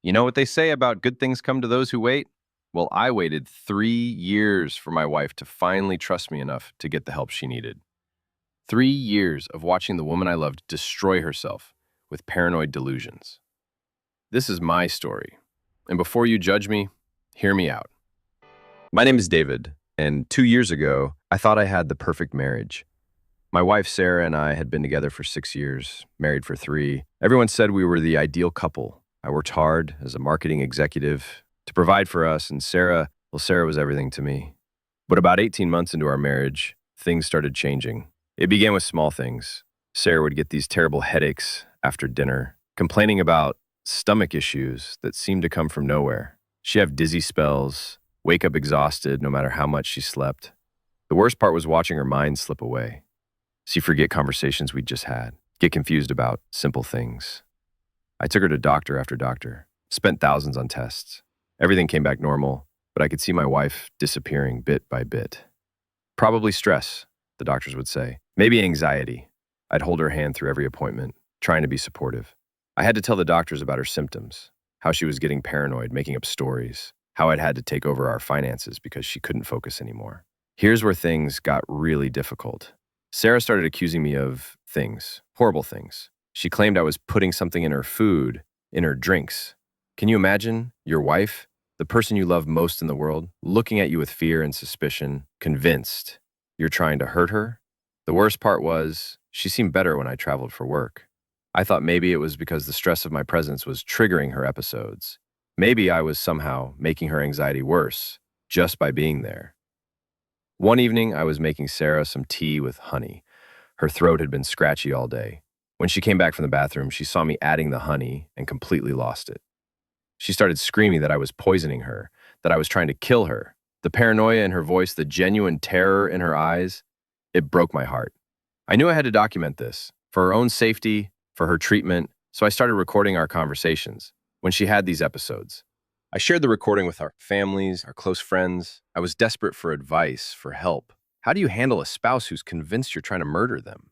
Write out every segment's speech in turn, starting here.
You know what they say about good things come to those who wait? Well, I waited 3 years for my wife to finally trust me enough to get the help she needed. 3 years of watching the woman I loved destroy herself with paranoid delusions. This is my story. And before you judge me, hear me out. My name is David, and 2 years ago, I thought I had the perfect marriage. My wife, Sarah, and I had been together for 6 years, married for 3. Everyone said we were the ideal couple. I worked hard as a marketing executive to provide for us, and Sarah was everything to me. But about 18 months into our marriage, things started changing. It began with small things. Sarah would get these terrible headaches after dinner, complaining about stomach issues that seemed to come from nowhere. She'd have dizzy spells, wake up exhausted no matter how much she slept. The worst part was watching her mind slip away. She'd forget conversations we'd just had, get confused about simple things. I took her to doctor after doctor, spent thousands on tests. Everything came back normal, but I could see my wife disappearing bit by bit. Probably stress, the doctors would say. Maybe anxiety. I'd hold her hand through every appointment, trying to be supportive. I had to tell the doctors about her symptoms, how she was getting paranoid, making up stories, how I'd had to take over our finances because she couldn't focus anymore. Here's where things got really difficult. Sarah started accusing me of things, horrible things. She claimed I was putting something in her food, in her drinks. Can you imagine your wife, the person you love most in the world, looking at you with fear and suspicion, convinced you're trying to hurt her? The worst part was, she seemed better when I traveled for work. I thought maybe it was because the stress of my presence was triggering her episodes. Maybe I was somehow making her anxiety worse just by being there. One evening, I was making Sarah some tea with honey. Her throat had been scratchy all day. When she came back from the bathroom, she saw me adding the honey and completely lost it. She started screaming that I was poisoning her, that I was trying to kill her. The paranoia in her voice, the genuine terror in her eyes, it broke my heart. I knew I had to document this, for her own safety, for her treatment, so I started recording our conversations when she had these episodes. I shared the recording with our families, our close friends. I was desperate for advice, for help. How do you handle a spouse who's convinced you're trying to murder them?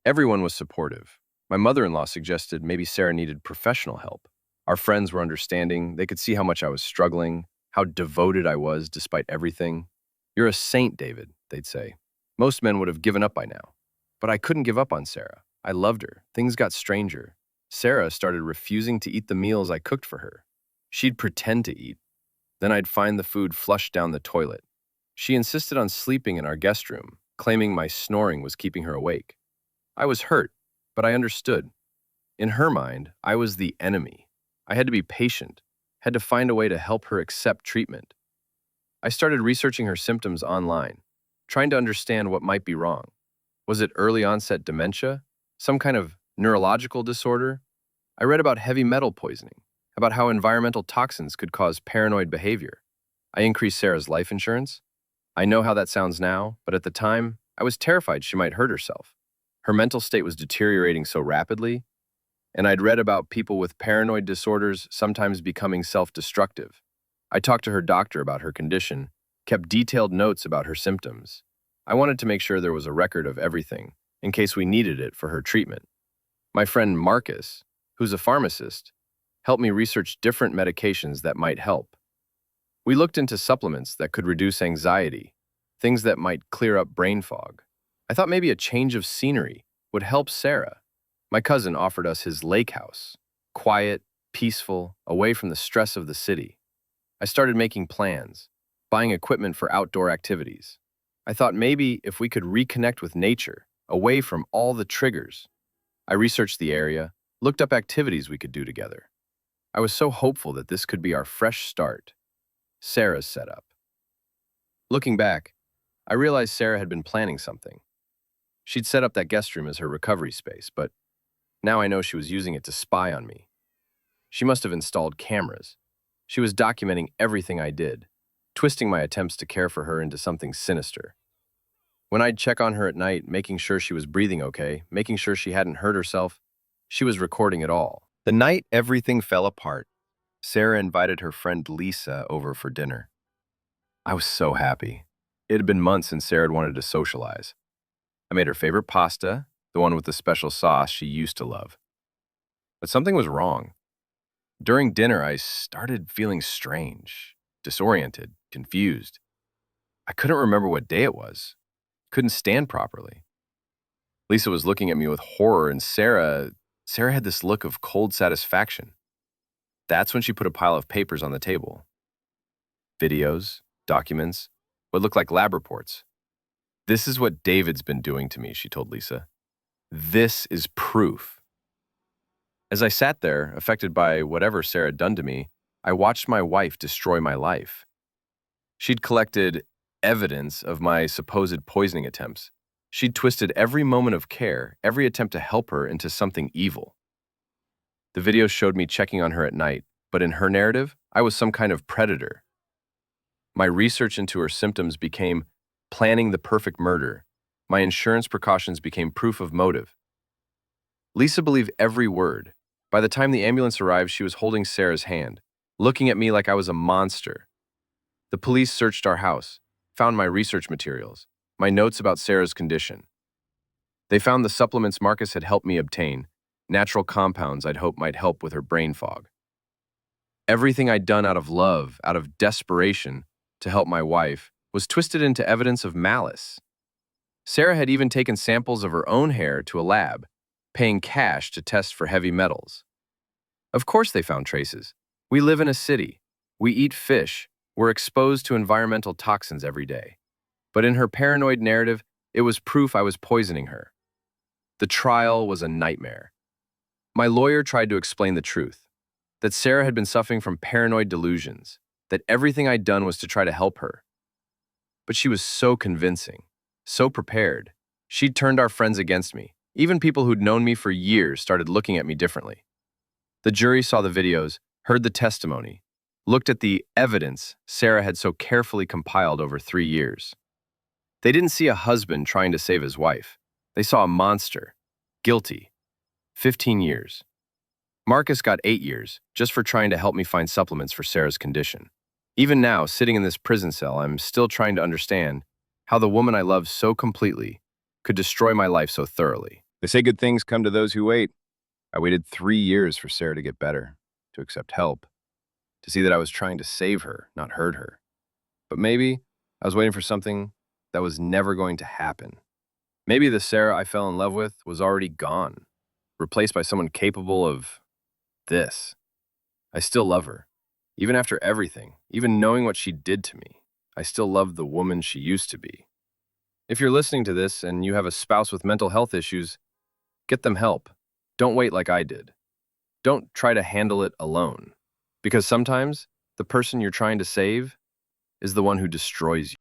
Everyone was supportive. My mother-in-law suggested maybe Sarah needed professional help. Our friends were understanding. They could see how much I was struggling, how devoted I was despite everything. You're a saint, David, they'd say. Most men would have given up by now. But I couldn't give up on Sarah. I loved her. Things got stranger. Sarah started refusing to eat the meals I cooked for her. She'd pretend to eat. Then I'd find the food flushed down the toilet. She insisted on sleeping in our guest room, claiming my snoring was keeping her awake. I was hurt, but I understood. In her mind, I was the enemy. I had to be patient, had to find a way to help her accept treatment. I started researching her symptoms online, trying to understand what might be wrong. Was it early onset dementia? Some kind of neurological disorder? I read about heavy metal poisoning, about how environmental toxins could cause paranoid behavior. I increased Sarah's life insurance. I know how that sounds now, but at the time, I was terrified she might hurt herself. Her mental state was deteriorating so rapidly, and I'd read about people with paranoid disorders sometimes becoming self-destructive. I talked to her doctor about her condition, kept detailed notes about her symptoms. I wanted to make sure there was a record of everything, in case we needed it for her treatment. My friend Marcus, who's a pharmacist, helped me research different medications that might help. We looked into supplements that could reduce anxiety, things that might clear up brain fog. I thought maybe a change of scenery would help Sarah. My cousin offered us his lake house, quiet, peaceful, away from the stress of the city. I started making plans, buying equipment for outdoor activities. I thought maybe if we could reconnect with nature, away from all the triggers. I researched the area, looked up activities we could do together. I was so hopeful that this could be our fresh start. Sarah's setup. Looking back, I realized Sarah had been planning something. She'd set up that guest room as her recovery space, but now I know she was using it to spy on me. She must have installed cameras. She was documenting everything I did, twisting my attempts to care for her into something sinister. When I'd check on her at night, making sure she was breathing okay, making sure she hadn't hurt herself, she was recording it all. The night everything fell apart, Sarah invited her friend Lisa over for dinner. I was so happy. It had been months since Sarah had wanted to socialize. I made her favorite pasta, the one with the special sauce she used to love. But something was wrong. During dinner, I started feeling strange, disoriented, confused. I couldn't remember what day it was, couldn't stand properly. Lisa was looking at me with horror, and Sarah had this look of cold satisfaction. That's when she put a pile of papers on the table. Videos, documents, what looked like lab reports. This is what David's been doing to me, she told Lisa. This is proof. As I sat there, affected by whatever Sarah had done to me, I watched my wife destroy my life. She'd collected evidence of my supposed poisoning attempts. She'd twisted every moment of care, every attempt to help her into something evil. The video showed me checking on her at night, but in her narrative, I was some kind of predator. My research into her symptoms became planning the perfect murder. My insurance precautions became proof of motive. Lisa believed every word. By the time the ambulance arrived, she was holding Sarah's hand, looking at me like I was a monster. The police searched our house, found my research materials, my notes about Sarah's condition. They found the supplements Marcus had helped me obtain, natural compounds I'd hoped might help with her brain fog. Everything I'd done out of love, out of desperation, to help my wife, was twisted into evidence of malice. Sarah had even taken samples of her own hair to a lab, paying cash to test for heavy metals. Of course they found traces. We live in a city. We eat fish. We're exposed to environmental toxins every day. But in her paranoid narrative, it was proof I was poisoning her. The trial was a nightmare. My lawyer tried to explain the truth, that Sarah had been suffering from paranoid delusions, that everything I'd done was to try to help her. But she was so convincing, so prepared. She'd turned our friends against me. Even people who'd known me for years started looking at me differently. The jury saw the videos, heard the testimony, looked at the evidence Sarah had so carefully compiled over 3 years. They didn't see a husband trying to save his wife. They saw a monster, guilty, 15 years. Marcus got 8 years just for trying to help me find supplements for Sarah's condition. Even now, sitting in this prison cell, I'm still trying to understand how the woman I love so completely could destroy my life so thoroughly. They say good things come to those who wait. I waited 3 years for Sarah to get better, to accept help, to see that I was trying to save her, not hurt her. But maybe I was waiting for something that was never going to happen. Maybe the Sarah I fell in love with was already gone, replaced by someone capable of this. I still love her. Even after everything, even knowing what she did to me, I still love the woman she used to be. If you're listening to this and you have a spouse with mental health issues, get them help. Don't wait like I did. Don't try to handle it alone. Because sometimes the person you're trying to save is the one who destroys you.